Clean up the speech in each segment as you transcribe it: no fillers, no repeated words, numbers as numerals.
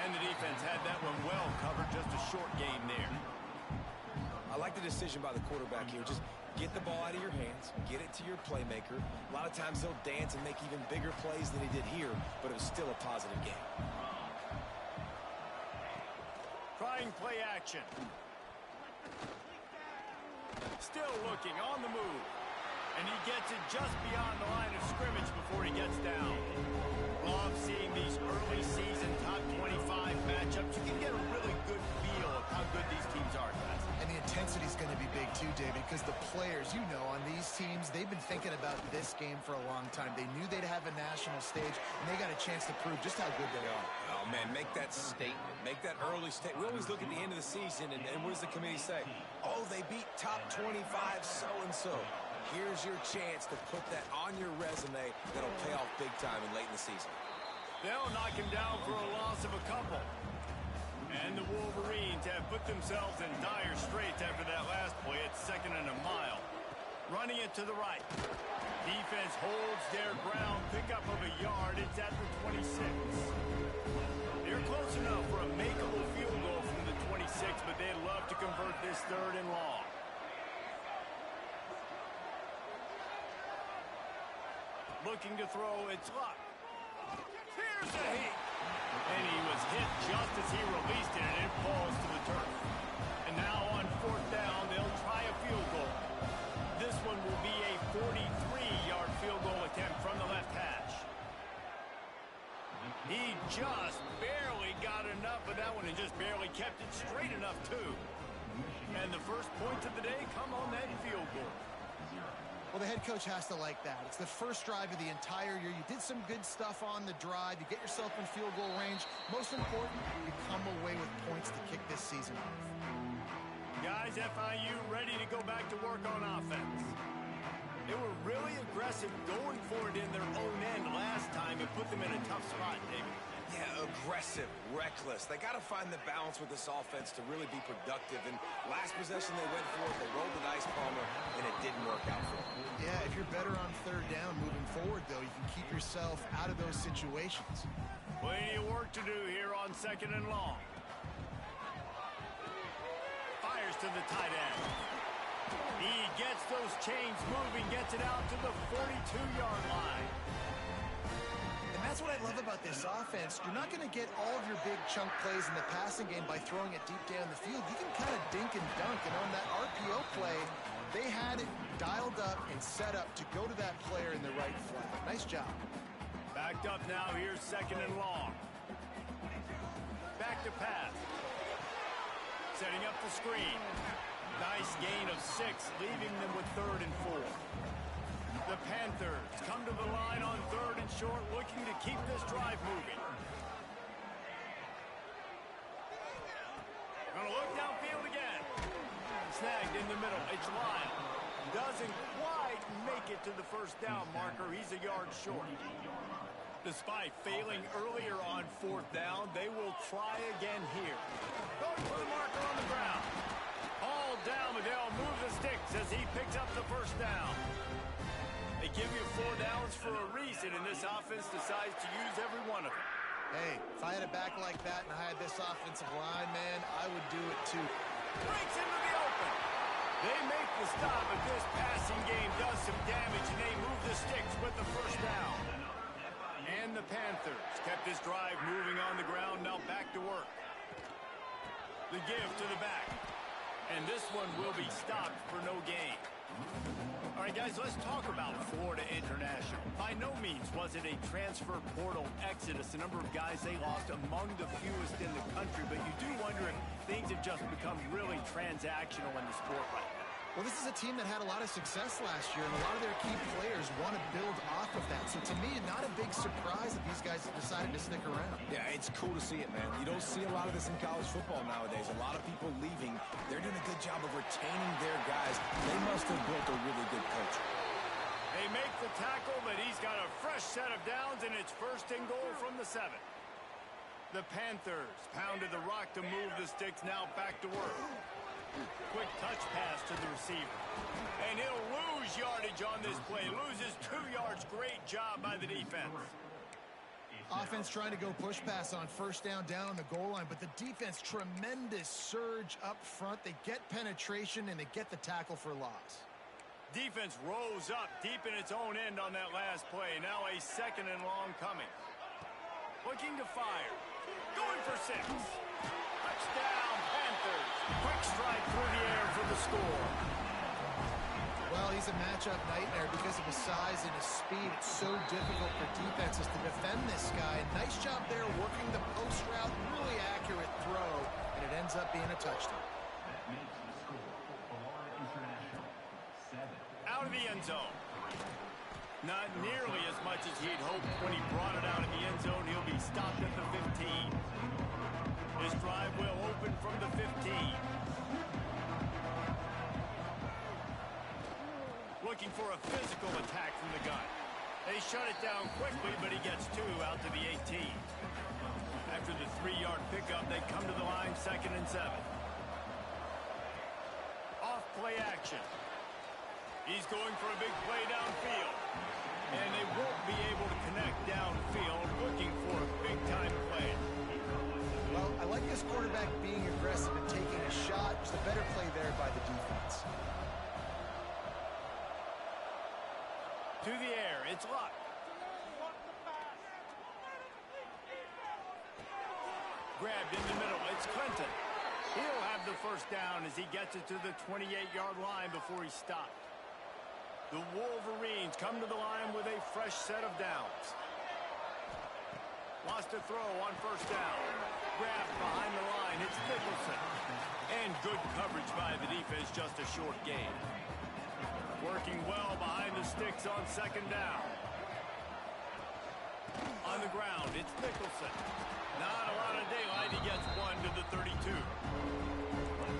And the defense had that one well covered, just a short game there. I like the decision by the quarterback here. Just get the ball out of your hands, get it to your playmaker. A lot of times he'll dance and make even bigger plays than he did here, but it was still a positive game. Trying play action. Still looking on the move. And he gets it just beyond the line of scrimmage before he gets down. Love seeing these early season top 25 matchups. You can get a really good feel of how good these teams are, guys. And the intensity is going to be big too, David, because the players, you know, on these teams, they've been thinking about this game for a long time. They knew they'd have a national stage, and they got a chance to prove just how good they are. Oh, man, make that statement. Make that early statement. We always look at the end of the season, and what does the committee say? Oh, they beat top 25 so-and-so. Here's your chance to put that on your resume that'll pay off big time and late in the season. They'll knock him down for a loss of a couple. And the Wolverines have put themselves in dire straits after that last play at 2nd and a mile. Running it to the right. Defense holds their ground, pickup of a yard. It's at the 26. They're close enough for a makeable field goal from the 26, but they'd love to convert this 3rd and long. Looking to throw, it's Luck. Here's a heat. And he was hit just as he released it, and it falls to the turf. And now on 4th down, they'll try a field goal. This one will be a 43-yard field goal attempt from the left hash. He just barely got enough of that one and just barely kept it straight enough, too. And the first points of the day come on that field goal. Well, the head coach has to like that. It's the first drive of the entire year. You did some good stuff on the drive. You get yourself in field goal range. Most important, you come away with points to kick this season off. Guys, FIU ready to go back to work on offense. They were really aggressive going for it in their own end last time and put them in a tough spot, David. Yeah, aggressive, reckless. They got to find the balance with this offense to really be productive. And last possession they went for it, they rolled the dice, Palmer, and it didn't work out for them. Yeah, if you're better on 3rd down moving forward, though, you can keep yourself out of those situations. Plenty of work to do here on 2nd and long. Fires to the tight end. He gets those chains moving, gets it out to the 42-yard line. And that's what I love about this offense. You're not going to get all of your big chunk plays in the passing game by throwing it deep down the field. You can kind of dink and dunk. And on that RPO play, they had it dialed up and set up to go to that player in the right flat. Nice job. Backed up now. Here's 2nd and long. Back to pass. Setting up the screen. Nice gain of 6, leaving them with 3rd and 4. The Panthers come to the line on 3rd and short, looking to keep this drive moving. Gonna look downfield again. Snagged in the middle. It's Lyle. Doesn't quite make it to the 1st down marker. He's a yard short. Despite failing earlier on 4th down, they will try again here. Going for the marker on the ground. All down, but they'll move the sticks as he picks up the 1st down. They give you 4 downs for a reason, and this offense decides to use every one of them. Hey, if I had a back like that and I had this offensive line, man, I would do it too. Breaks into the open. They make the stop, but this passing game does some damage, and they move the sticks with the 1st down. And the Panthers kept this drive moving on the ground, now back to work. The give to the back. And this one will be stopped for no gain. All right, guys, let's talk about Florida International. By no means was it a transfer portal exodus. The number of guys they lost among the fewest in the country, but you do wonder if things have just become really transactional in the sport right now. Well, this is a team that had a lot of success last year, and a lot of their key players want to build off of that. So to me, not a big surprise that these guys have decided to stick around. Yeah, it's cool to see it, man. You don't see a lot of this in college football nowadays. A lot of people leaving. They're doing a good job of retaining their guys. They must have built a really good culture. They make the tackle, but he's got a fresh set of downs, and it's 1st and goal from the 7. The Panthers pounded the rock to move the sticks, now back to work. Quick touch pass to the receiver. And he'll lose yardage on this play. Loses 2 yards. Great job by the defense. Offense trying to go push pass on first down on the goal line, but the defense, tremendous surge up front. They get penetration, and they get the tackle for loss. Defense rose up deep in its own end on that last play. Now a 2nd and long coming. Looking to fire. Going for 6. Touchdown, Panthers. Quick strike through the air for the score. Well, he's a matchup nightmare because of his size and his speed. It's so difficult for defenses to defend this guy. Nice job there working the post route. Really accurate throw, and it ends up being a touchdown. Out of the end zone. Not nearly as much as he'd hoped when he brought it out of the end zone. He'll be stopped at the 15. This drive will open from the 15. Looking for a physical attack from the gun. They shut it down quickly, but he gets 2 out to the 18. After the 3-yard pickup, they come to the line 2nd and 7. Off play action. He's going for a big play downfield. And they won't be able to connect downfield, looking for a big-time play. Well, I like this quarterback being aggressive and taking a shot. It was the better play there by the defense. To the air, it's Luck. Grabbed in the middle, it's Clinton. He'll have the first down as he gets it to the 28-yard line before he's stopped. The Wolverines come to the line with a fresh set of downs. Lost a throw on first down. Grabbed behind the line, it's Nicholson. And good coverage by the defense, just a short gain. Working well behind the sticks on 2nd down. On the ground, it's Nicholson. Not a lot of daylight. He gets 1 to the 32.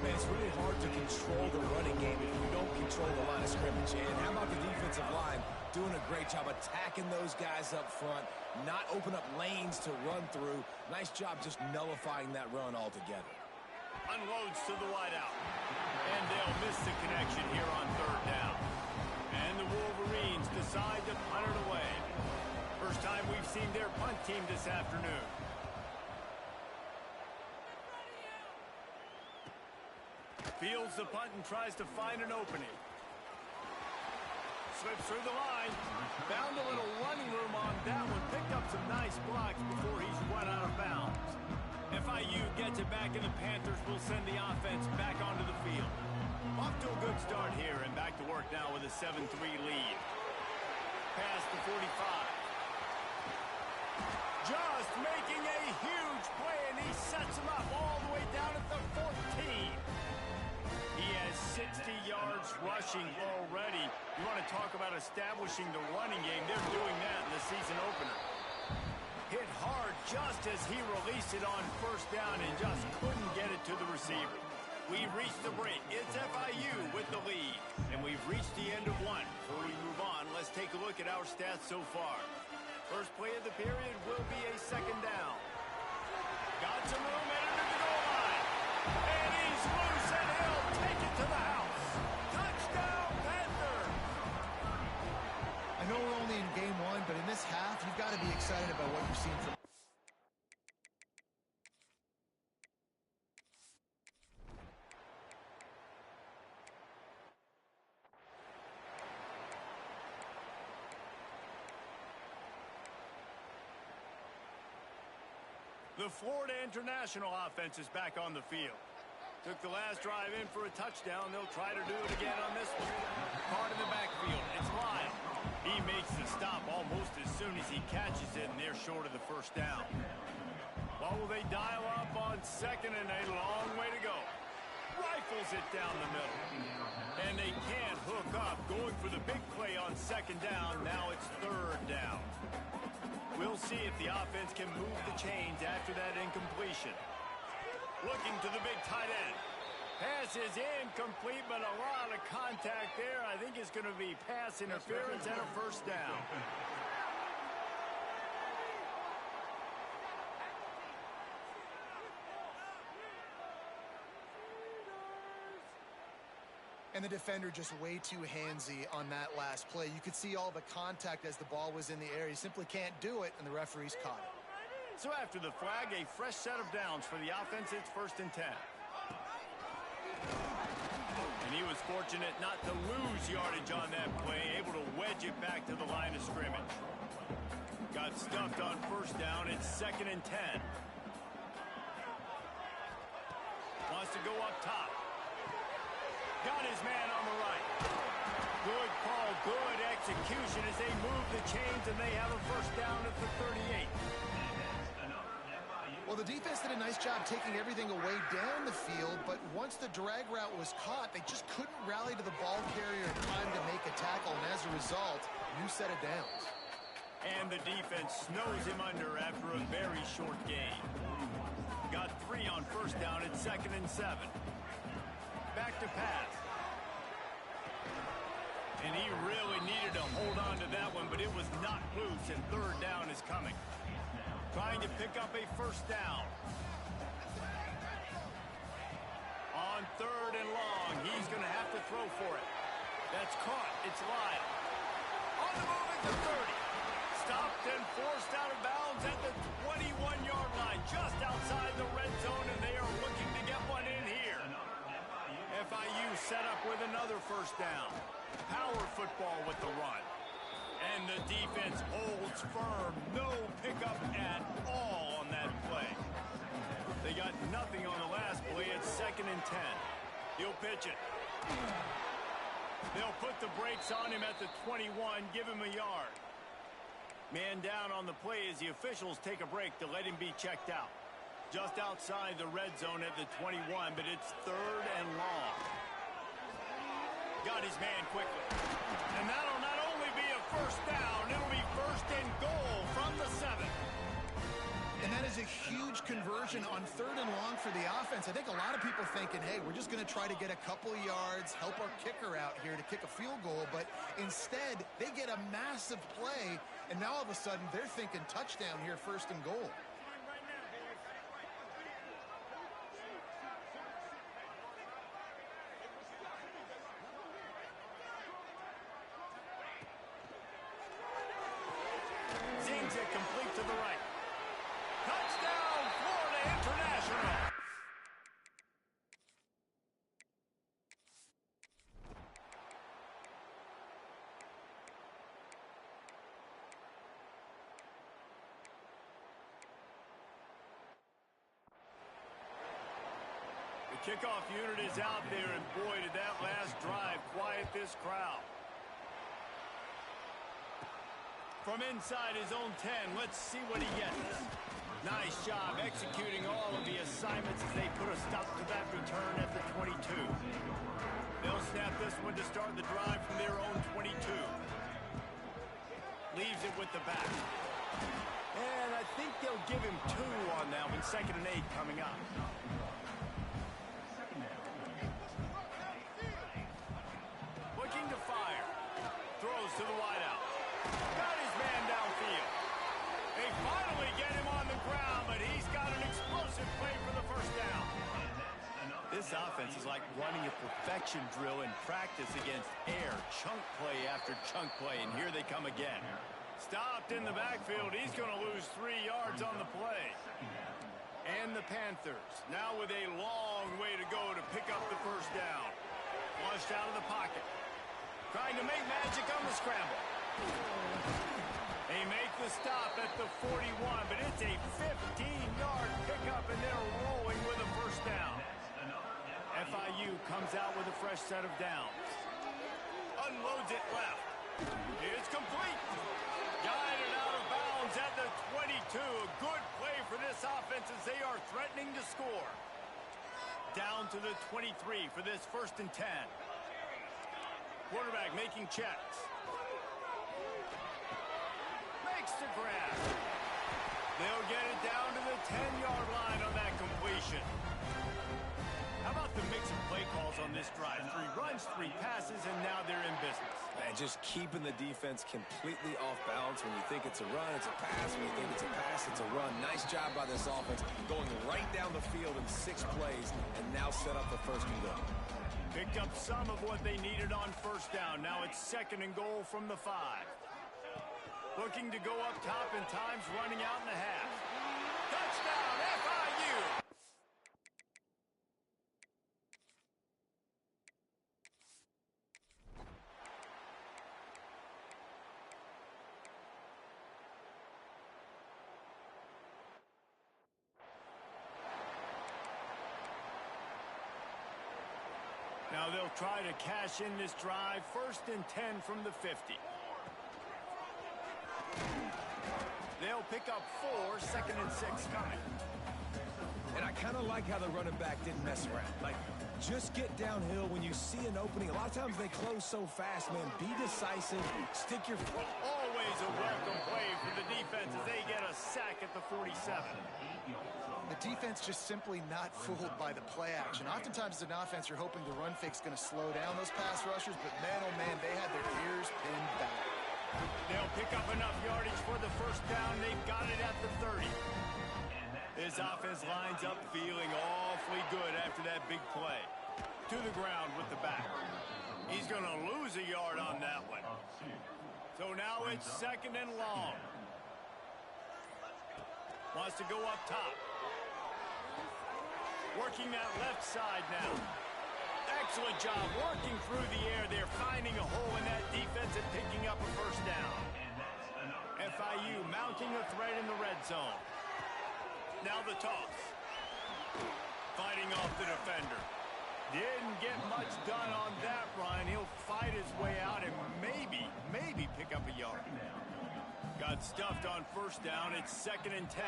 Man, it's really hard to control the running game if you don't control the line of scrimmage. And how about the defensive line doing a great job attacking those guys up front, not open up lanes to run through. Nice job just nullifying that run altogether. Unloads to the wideout. And they'll miss the connection here on 3rd down. And the Wolverines decide to punt it away. First time we've seen their punt team this afternoon. Fields the punt and tries to find an opening. Slips through the line. Found a little running room on that one. Picked up some nice blocks before he's run out of bounds. FIU gets it back, and the Panthers will send the offense back onto the field. Off to a good start here, and back to work now with a 7-3 lead. Pass to 45. Just making a huge play, and he sets him up all the way down at the 14. He has 60 yards rushing already. You want to talk about establishing the running game. They're doing that in the season opener. Hit hard just as he released it on first down and just couldn't get it to the receiver. We've reached the break. It's FIU with the lead. And we've reached the end of 1. Before we move on, let's take a look at our stats so far. First play of the period will be a 2nd down. Got some room headed to the goal line. And he's loose, and he'll take it to the house. Touchdown, Panther! I know we're only in game 1, but in this half, you've got to be excited about what you've seen from. The Florida International offense is back on the field. Took the last drive in for a touchdown. They'll try to do it again on this one. Caught in the backfield. It's Lyle. He makes the stop almost as soon as he catches it, and they're short of the first down. What will they dial up on 2nd and a long way to go? Rifles it down the middle. And they can't hook up. Going for the big play on 2nd down. Now it's 3rd down. We'll see if the offense can move the chains after that incompletion. Looking to the big tight end. Pass is incomplete, but a lot of contact there. I think it's going to be pass interference and a first down. And the defender just way too handsy on that last play. You could see all the contact as the ball was in the air. He simply can't do it, and the referees caught it. So after the flag, a fresh set of downs for the offense. It's 1st and 10. And he was fortunate not to lose yardage on that play, able to wedge it back to the line of scrimmage. Got stuffed on 1st down. It's 2nd and 10. Wants to go up top. Got his man on the right. Good call, good execution as they move the chains, and they have a 1st down at the 38. Well, the defense did a nice job taking everything away down the field, but once the drag route was caught, they just couldn't rally to the ball carrier in time to make a tackle, and as a result, new set of downs. And the defense snows him under after a very short gain. Got 3 on 1st down at 2nd and 7. Back to pass. And he really needed to hold on to that one, but it was not loose, and 3rd down is coming. Trying to pick up a 1st down. On 3rd and long, he's going to have to throw for it. That's caught. It's live. On the move at the 30. Stopped and forced out of bounds at the 21-yard line, just outside the red zone, and they are looking to get one in here. FIU set up with another 1st down. Power football with the run. And the defense holds firm. No pickup at all on that play. They got nothing on the last play. It's 2nd and 10. He'll pitch it. They'll put the brakes on him at the 21, give him a yard. Man down on the play as the officials take a break to let him be checked out. Just outside the red zone at the 21, but it's 3rd and long. Got his man quickly. And that'll not only be a 1st down, it'll be 1st and goal from the 7. And that is a huge conversion on 3rd and long for the offense. I think a lot of people thinking, hey, we're just going to try to get a couple of yards, help our kicker out here to kick a field goal. But instead, they get a massive play, and now all of a sudden they're thinking touchdown here, 1st and goal. Zings it complete to the right. Touchdown, Florida International. The kickoff unit is out there, and boy, did that last drive quiet this crowd. From inside his own 10, let's see what he gets. Nice job executing all of the assignments as they put a stop to that return at the 22. They'll snap this one to start the drive from their own 22. Leaves it with the back. And I think they'll give him 2 on that one. 2nd and 8 coming up. Looking to fire. Throws to the wideout. Got his man downfield. They finally get him on the ground, but he's got an explosive play for the 1st down. This offense is like running a perfection drill in practice against air. Chunk play after chunk play, and here they come again. Stopped in the backfield. He's going to lose 3 yards on the play. And the Panthers, now with a long way to go to pick up the 1st down. Flushed out of the pocket. Trying to make magic on the scramble. They make the stop at the 41, but it's a 15-yard pickup, and they're rolling with a 1st down. FIU comes out with a fresh set of downs. Unloads it left. It's complete. Guided out of bounds at the 22. A good play for this offense as they are threatening to score. Down to the 23 for this 1st and 10. Quarterback making checks. Makes the grab. They'll get it down to the 10-yard line on that completion. How about the mix of play calls on this drive? 3 runs, 3 passes, and now they're in business. And just keeping the defense completely off balance. When you think it's a run, it's a pass. When you think it's a pass, it's a run. Nice job by this offense, going right down the field in 6 plays, and now set up the 1st and goal. Picked up some of what they needed on first down. Now it's 2nd and goal from the 5. Looking to go up top, and time's running out in the half. Touchdown, FIU! Now they'll try to cash in this drive. 1st and 10 from the 50. They'll pick up 4, 2nd and 6 coming. And I kind of like how the running back didn't mess around. Like, just get downhill when you see an opening. A lot of times they close so fast, man. Be decisive. Stick your foot. Always a welcome play for the defense as they get a sack at the 47. The defense just simply not fooled by the play action. Oftentimes as an offense, you're hoping the run fake's going to slow down those pass rushers, but man, oh man, they had their ears pinned back. They'll pick up enough yardage for the 1st down. They've got it at the 30. This offense lines up feeling awfully good after that big play. To the ground with the back. He's going to lose a yard on that one. So now it's 2nd and long. Wants to go up top. Working that left side now. Excellent job working through the air. They're finding a hole in that defense and picking up a 1st down. FIU mounting a threat in the red zone. Now the toss. Fighting off the defender. Didn't get much done on that run. He'll fight his way out and maybe pick up a yard. Got stuffed on 1st down. It's 2nd and 10.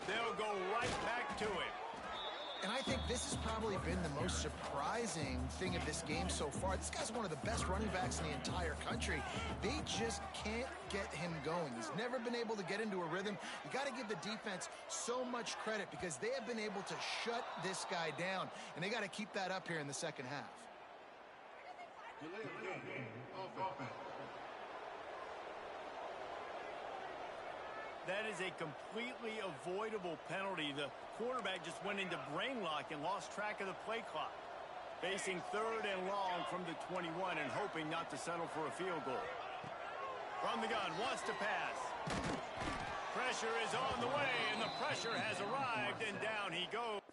They'll go right back to it. And I think this has probably been the most surprising thing of this game so far. This guy's one of the best running backs in the entire country. They just can't get him going. He's never been able to get into a rhythm. You got to give the defense so much credit because they have been able to shut this guy down, and they got to keep that up here in the 2nd half. That is a completely avoidable penalty. The quarterback just went into brain lock and lost track of the play clock. Facing 3rd and long from the 21 and hoping not to settle for a field goal. From the gun, wants to pass. Pressure is on the way, and the pressure has arrived, and down he goes.